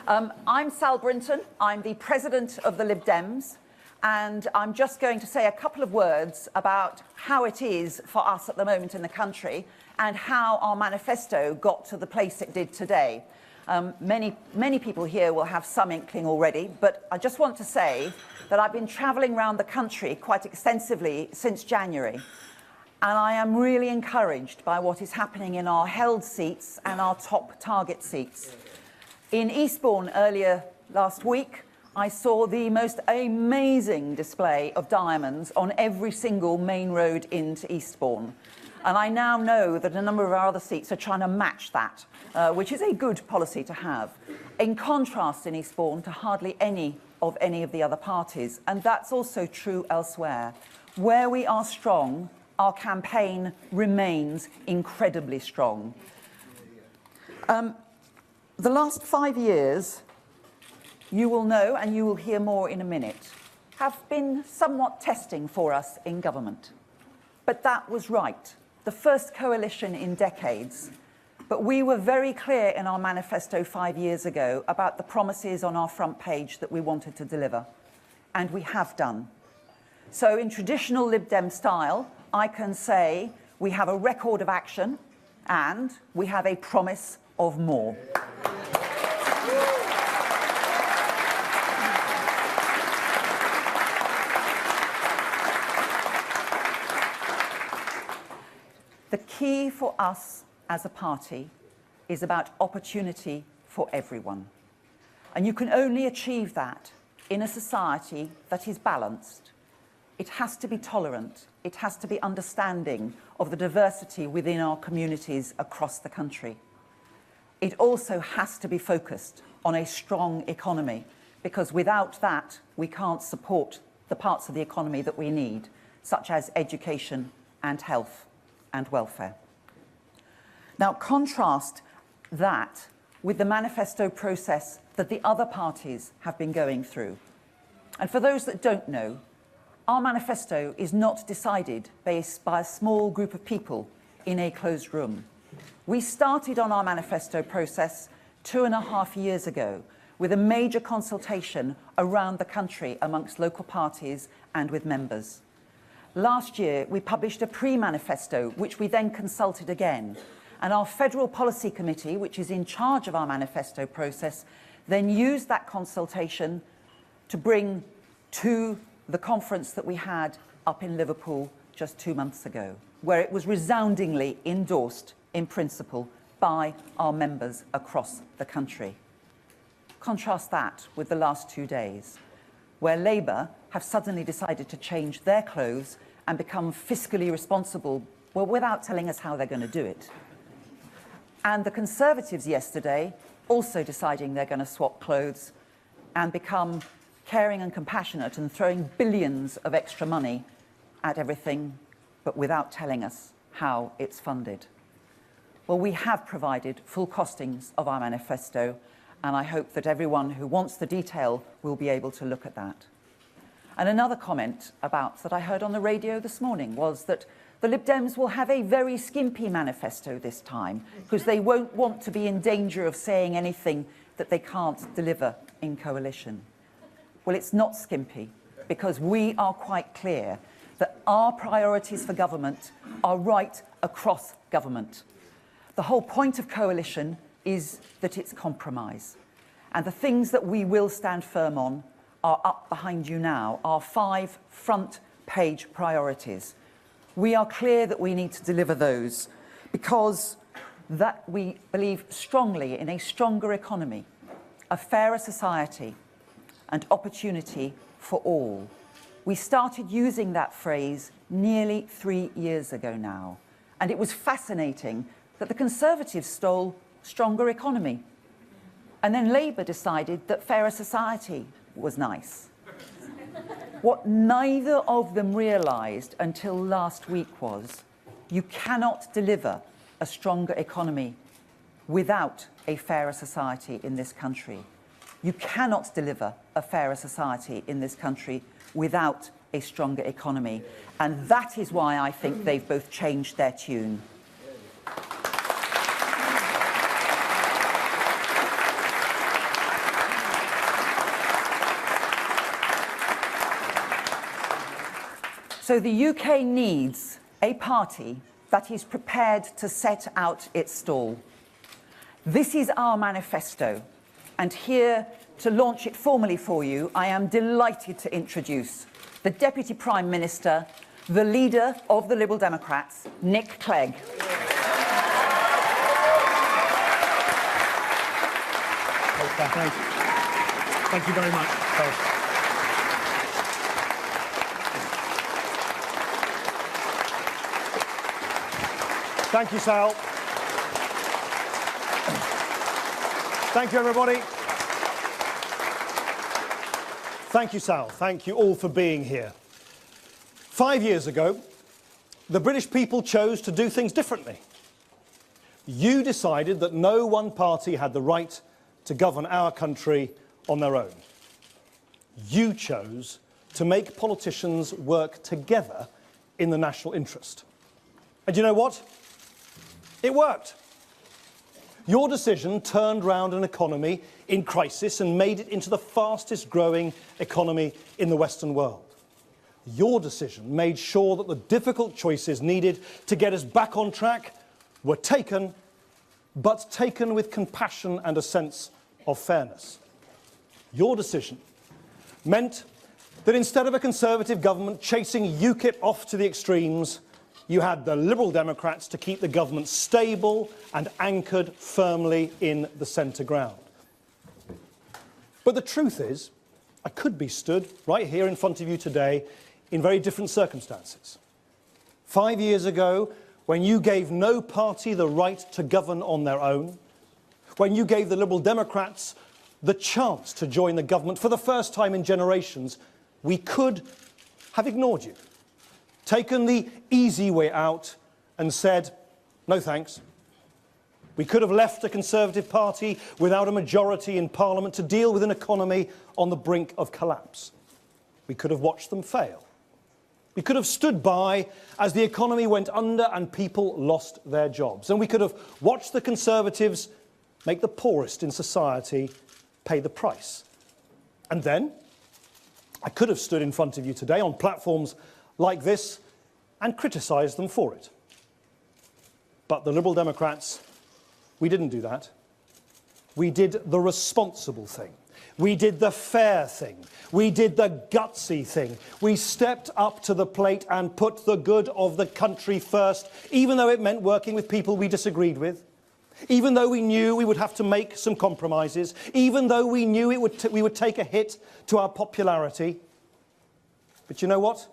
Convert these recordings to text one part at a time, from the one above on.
I'm Sal Brinton. I'm the president of the Lib Dems, and I'm just going to say a couple of words about how it is for us at the moment in the country and how our manifesto got to the place it did today. Many people here will have some inkling already, but I just want to say that I've been travelling around the country quite extensively since January, and I am really encouraged by what is happening in our held seats and our top target seats. In Eastbourne earlier last week, I saw the most amazing display of diamonds on every single main road into Eastbourne. And I now know that a number of our other seats are trying to match that, which is a good policy to have. In contrast in Eastbourne to hardly any of the other parties. And that's also true elsewhere. Where we are strong, our campaign remains incredibly strong. The last 5 years, you will know, and you will hear more in a minute, have been somewhat testing for us in government. But that was right. The first coalition in decades. But we were very clear in our manifesto 5 years ago about the promises on our front page that we wanted to deliver. And we have done. So in traditional Lib Dem style, I can say we have a record of action and we have a promise of more. The key for us as a party is about opportunity for everyone. And you can only achieve that in a society that is balanced. It has to be tolerant. It has to be understanding of the diversity within our communities across the country. It also has to be focused on a strong economy, because without that, we can't support the parts of the economy that we need, such as education and health and welfare. Now, contrast that with the manifesto process that the other parties have been going through. And for those that don't know, our manifesto is not decided based by a small group of people in a closed room. We started on our manifesto process 2.5 years ago with a major consultation around the country amongst local parties and with members. Last year, we published a pre-manifesto, which we then consulted again. And our Federal Policy Committee, which is in charge of our manifesto process, then used that consultation to bring to the conference that we had up in Liverpool just 2 months ago, where it was resoundingly endorsed in principle by our members across the country. Contrast that with the last 2 days, where Labour have suddenly decided to change their clothes and become fiscally responsible, well, without telling us how they're going to do it. And the Conservatives yesterday also deciding they're going to swap clothes and become caring and compassionate and throwing billions of extra money at everything, but without telling us how it's funded. Well, we have provided full costings of our manifesto, and I hope that everyone who wants the detail will be able to look at that. And another comment that I heard on the radio this morning was that the Lib Dems will have a very skimpy manifesto this time because they won't want to be in danger of saying anything that they can't deliver in coalition. Well, it's not skimpy because we are quite clear that our priorities for government are right across government. The whole point of coalition is that it's compromise. And the things that we will stand firm on are up behind you now, our 5 front-page priorities. We are clear that we need to deliver those because that we believe strongly in a stronger economy, a fairer society, and opportunity for all. We started using that phrase nearly 3 years ago now, and it was fascinating that the Conservatives stole stronger economy. And then Labour decided that fairer society was nice. What neither of them realised until last week was you cannot deliver a stronger economy without a fairer society in this country. You cannot deliver a fairer society in this country without a stronger economy. And that is why I think they've both changed their tune. So the UK needs a party that is prepared to set out its stall. This is our manifesto, and here to launch it formally for you, I am delighted to introduce the Deputy Prime Minister, the leader of the Liberal Democrats, Nick Clegg. Thank you very much. Thank you, Sal. Thank you, everybody. Thank you, Sal. Thank you all for being here. 5 years ago, the British people chose to do things differently. You decided that no one party had the right to govern our country on their own. You chose to make politicians work together in the national interest. And you know what? It worked. Your decision turned round an economy in crisis and made it into the fastest growing economy in the Western world. Your decision made sure that the difficult choices needed to get us back on track were taken, but taken with compassion and a sense of fairness. Your decision meant that instead of a Conservative government chasing UKIP off to the extremes, you had the Liberal Democrats to keep the government stable and anchored firmly in the centre ground. But the truth is, I could be stood right here in front of you today in very different circumstances. 5 years ago, when you gave no party the right to govern on their own, when you gave the Liberal Democrats the chance to join the government for the first time in generations, we could have ignored you, taken the easy way out and said, no thanks. We could have left a Conservative Party without a majority in Parliament to deal with an economy on the brink of collapse. We could have watched them fail. We could have stood by as the economy went under and people lost their jobs. And we could have watched the Conservatives make the poorest in society pay the price. And then I could have stood in front of you today on platforms like this and criticised them for it. But the Liberal Democrats, we didn't do that. We did the responsible thing. We did the fair thing. We did the gutsy thing. We stepped up to the plate and put the good of the country first, even though it meant working with people we disagreed with, even though we knew we would have to make some compromises, even though we knew we would take a hit to our popularity. But you know what?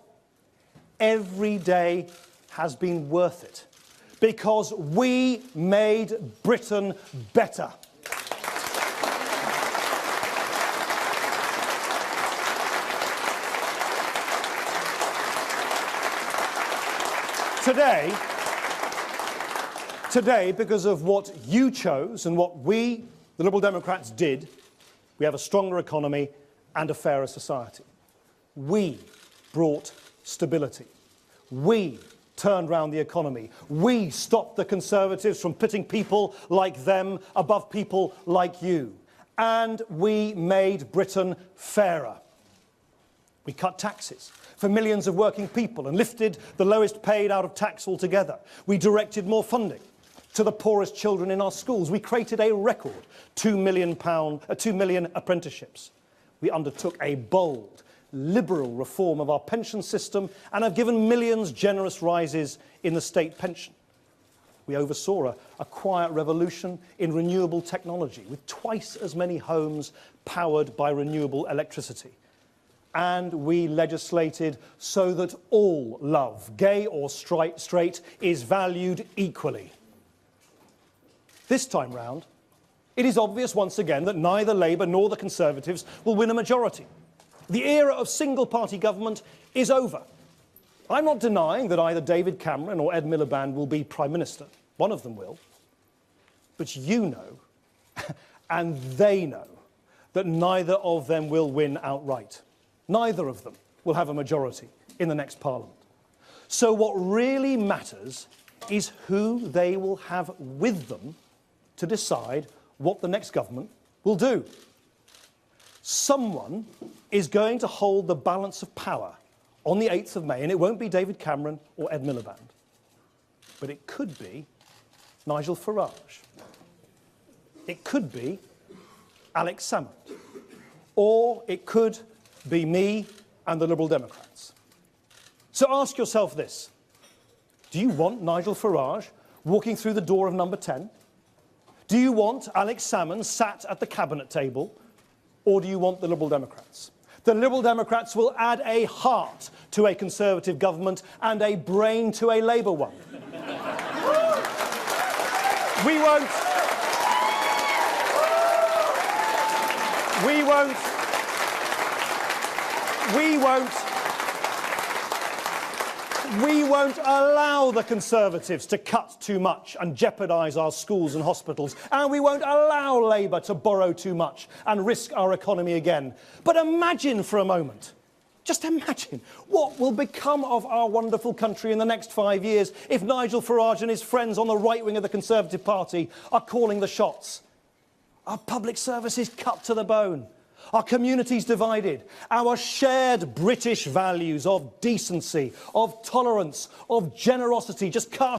Every day has been worth it, because we made Britain better. Today, because of what you chose and what we, the Liberal Democrats, did, we have a stronger economy and a fairer society. We brought stability. We turned round the economy. We stopped the Conservatives from putting people like them above people like you. And we made Britain fairer. We cut taxes for millions of working people and lifted the lowest paid out of tax altogether. We directed more funding to the poorest children in our schools. We created a record 2 million apprenticeships. We undertook a bold, liberal reform of our pension system and have given millions generous rises in the state pension. We oversaw a quiet revolution in renewable technology, with twice as many homes powered by renewable electricity. And we legislated so that all love, gay or straight, is valued equally. This time round, it is obvious once again that neither Labour nor the Conservatives will win a majority. The era of single-party government is over. I'm not denying that either David Cameron or Ed Miliband will be Prime Minister. One of them will. But you know, and they know, that neither of them will win outright. Neither of them will have a majority in the next Parliament. So what really matters is who they will have with them to decide what the next government will do. Someone is going to hold the balance of power on the 8th of May, and it won't be David Cameron or Ed Miliband, but it could be Nigel Farage. It could be Alex Salmond. Or it could be me and the Liberal Democrats. So ask yourself this. Do you want Nigel Farage walking through the door of number 10? Do you want Alex Salmond sat at the cabinet table? Or do you want the Liberal Democrats? The Liberal Democrats will add a heart to a Conservative government and a brain to a Labour one. We won't allow the Conservatives to cut too much and jeopardise our schools and hospitals, and we won't allow Labour to borrow too much and risk our economy again. But imagine for a moment, just imagine, what will become of our wonderful country in the next 5 years if Nigel Farage and his friends on the right wing of the Conservative Party are calling the shots. Our public services cut to the bone. Our communities divided. Our shared British values of decency, of tolerance, of generosity just cast